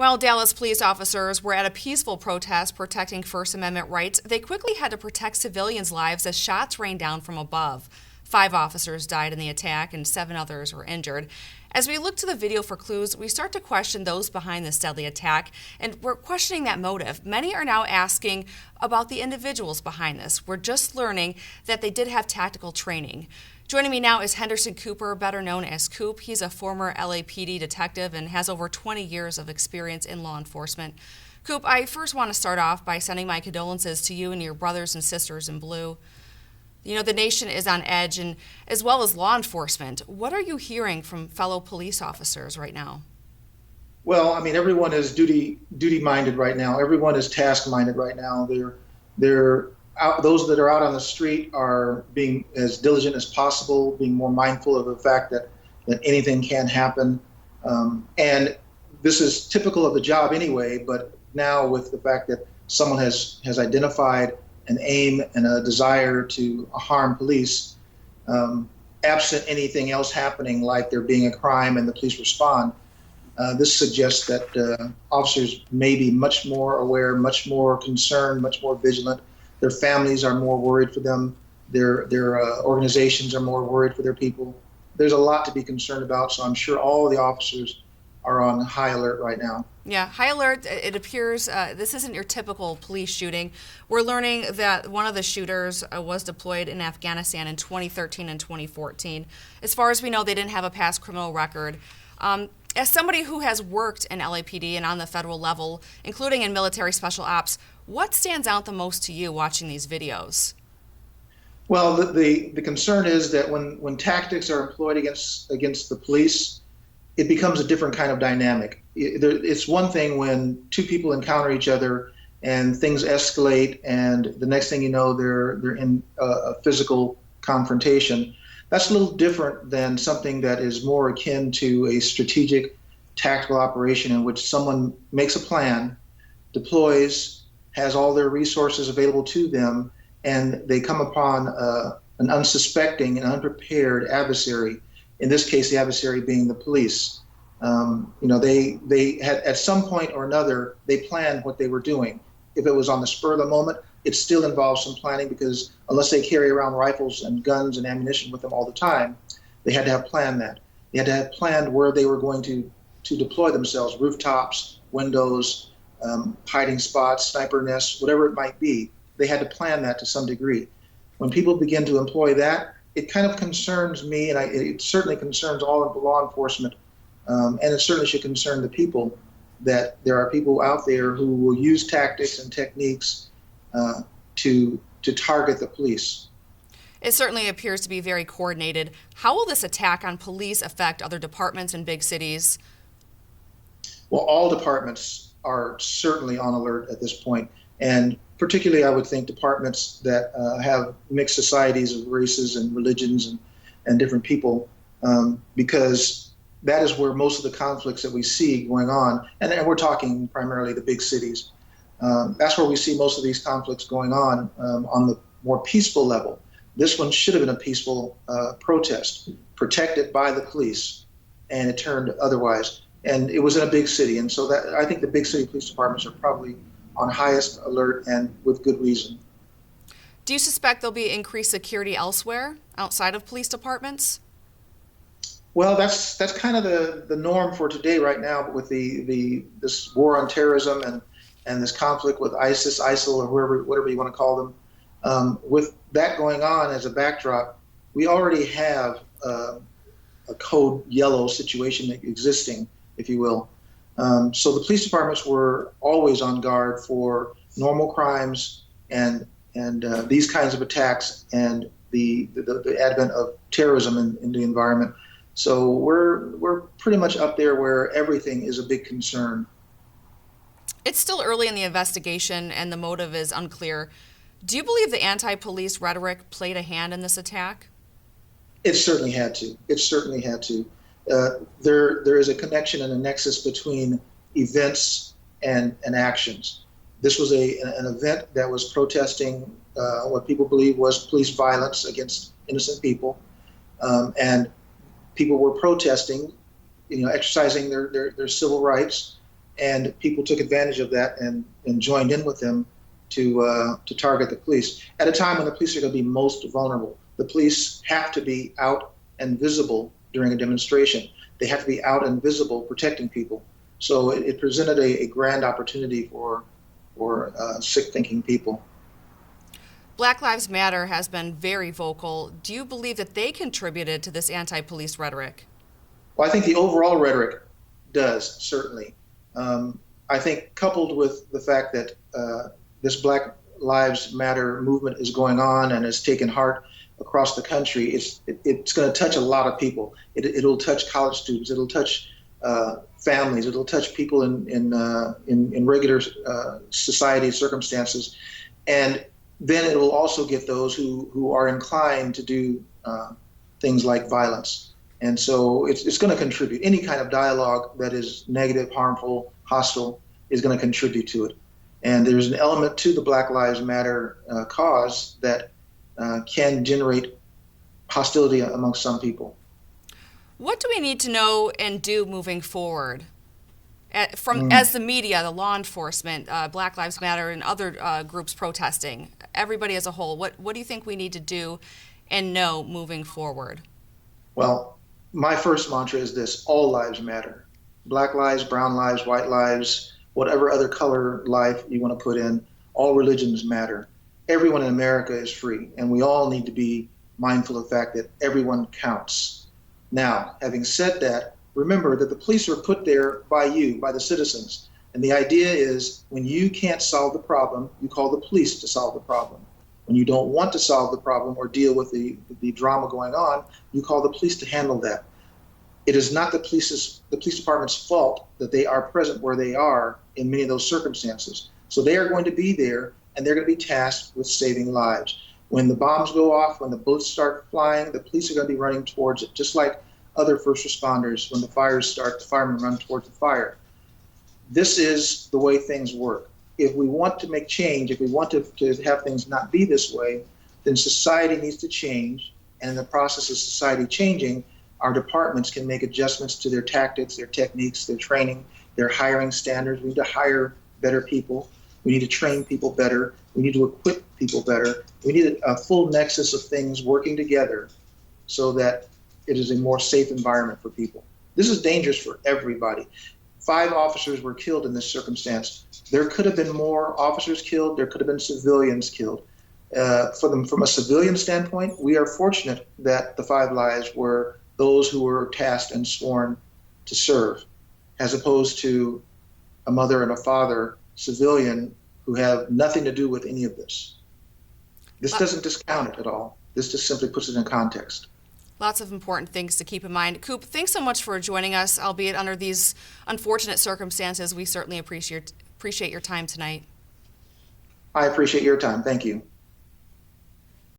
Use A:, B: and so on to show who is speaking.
A: While Dallas police officers were at a peaceful protest protecting First Amendment rights, they quickly had to protect civilians' lives as shots rained down from above. 5 officers died in the attack and 7 others were injured. As we look to the video for clues, we start to question those behind this deadly attack, and we're questioning that motive. Many are now asking about the individuals behind this. We're just learning that they did have tactical training. Joining me now is Henderson Cooper, better known as Coop. He's a former LAPD detective and has over 20 years of experience in law enforcement. Coop, I first want to start off by sending my condolences to you and your brothers and sisters in blue. You know, the nation is on edge, and as well as law enforcement. What are you hearing from fellow police officers right now?
B: Well, I mean, everyone is duty-minded right now. Everyone is task-minded right now. They're out, those that are out on the street are being as diligent as possible, being more mindful of the fact that anything can happen. And this is typical of the job anyway, but now with the fact that someone has identified an aim and a desire to harm police, absent anything else happening like there being a crime and the police respond, this suggests that officers may be much more aware, much more concerned, much more vigilant. Their families are more worried for them. Their organizations are more worried for their people. There's a lot to be concerned about, so I'm sure all the officers are on high alert right now.
A: Yeah, high alert. It appears this isn't your typical police shooting. We're learning that one of the shooters was deployed in Afghanistan in 2013 and 2014. As far as we know, they didn't have a past criminal record. As somebody who has worked in LAPD and on the federal level, including in military special ops, what stands out the most to you watching these videos?
B: Well, the concern is that when tactics are employed against the police, it becomes a different kind of dynamic. It's one thing when two people encounter each other and things escalate, and the next thing you know, they're in a physical confrontation. That's a little different than something that is more akin to a strategic tactical operation in which someone makes a plan, deploys, has all their resources available to them, and they come upon an unsuspecting and unprepared adversary. In this case, the adversary being the police. They had, at some point or another, they planned what they were doing. If it was on the spur of the moment, it still involves some planning, because unless they carry around rifles and guns and ammunition with them all the time, they had to have planned that. They had to have planned where they were going to deploy themselves: rooftops, windows, hiding spots, sniper nests, whatever it might be. They had to plan that to some degree. When people begin to employ that, it kind of concerns me, and it certainly concerns all of the law enforcement, and it certainly should concern the people, that there are people out there who will use tactics and techniques to target the police.
A: It certainly appears to be very coordinated. How will this attack on police affect other departments in big cities?
B: Well, all departments are certainly on alert at this point, and particularly I would think departments that have mixed societies of races and religions and different people, because that is where most of the conflicts that we see going on, and we're talking primarily the big cities. That's where we see most of these conflicts going on the more peaceful level. This one should have been a peaceful protest, protected by the police, and it turned otherwise. And it was in a big city, and so that I think the big city police departments are probably on highest alert, and with good reason.
A: Do you suspect there'll be increased security elsewhere, outside of police departments?
B: Well, that's kind of the norm for today right now, with this war on terrorism and this conflict with ISIS, ISIL, or whatever you want to call them. With that going on as a backdrop, we already have a code yellow situation existing, if you will. So the police departments were always on guard for normal crimes and these kinds of attacks and the advent of terrorism in the environment. So we're pretty much up there where everything is a big concern.
A: It's still early in the investigation and the motive is unclear. Do you believe the anti-police rhetoric played a hand in this attack?
B: It certainly had to. It certainly had to. There is a connection and a nexus between events and actions. This was an event that was protesting what people believe was police violence against innocent people, and people were protesting, exercising their civil rights, and people took advantage of that and joined in with them to target the police at a time when the police are going to be most vulnerable. The police have to be out and visible during a demonstration. They have to be out and visible protecting people. So it presented a grand opportunity for sick-thinking people.
A: Black Lives Matter has been very vocal. Do you believe that they contributed to this anti-police rhetoric?
B: Well, I think the overall rhetoric does, certainly. I think coupled with the fact that this Black Lives Matter movement is going on and has taken heart across the country, it's going to touch a lot of people. It'll touch college students. It'll touch families. It'll touch people in regular society circumstances, and then it will also get those who are inclined to do things like violence. And so it's going to contribute. Any kind of dialogue that is negative, harmful, hostile is going to contribute to it. And there's an element to the Black Lives Matter cause that can generate hostility amongst some people.
A: What do we need to know and do moving forward? As the media, the law enforcement, Black Lives Matter, and other groups protesting, everybody as a whole, what do you think we need to do and know moving forward?
B: Well, my first mantra is this: all lives matter. Black lives, brown lives, white lives, whatever other color life you want to put in, all religions matter. Everyone in America is free, and we all need to be mindful of the fact that everyone counts. Now, having said that, remember that the police are put there by you, by the citizens. And the idea is when you can't solve the problem, you call the police to solve the problem. When you don't want to solve the problem or deal with the drama going on, you call the police to handle that. It is not the police department's fault that they are present where they are in many of those circumstances. So they are going to be there, and they're going to be tasked with saving lives. When the bombs go off, when the bullets start flying, the police are going to be running towards it, just like other first responders. When the fires start, the firemen run towards the fire. This is the way things work. If we want to make change, if we want to have things not be this way, then society needs to change. And in the process of society changing, our departments can make adjustments to their tactics, their techniques, their training, their hiring standards. We need to hire better people. We need to train people better. We need to equip people better. We need a full nexus of things working together so that it is a more safe environment for people. This is dangerous for everybody. 5 officers were killed in this circumstance. There could have been more officers killed. There could have been civilians killed. From a civilian standpoint, we are fortunate that the 5 lives were those who were tasked and sworn to serve, as opposed to a mother and a father, civilian, who have nothing to do with any of this. This doesn't discount it at all. This just simply puts it in context.
A: Lots of important things to keep in mind. Coop, thanks so much for joining us, albeit under these unfortunate circumstances. We certainly appreciate your time tonight.
B: I appreciate your time. Thank you.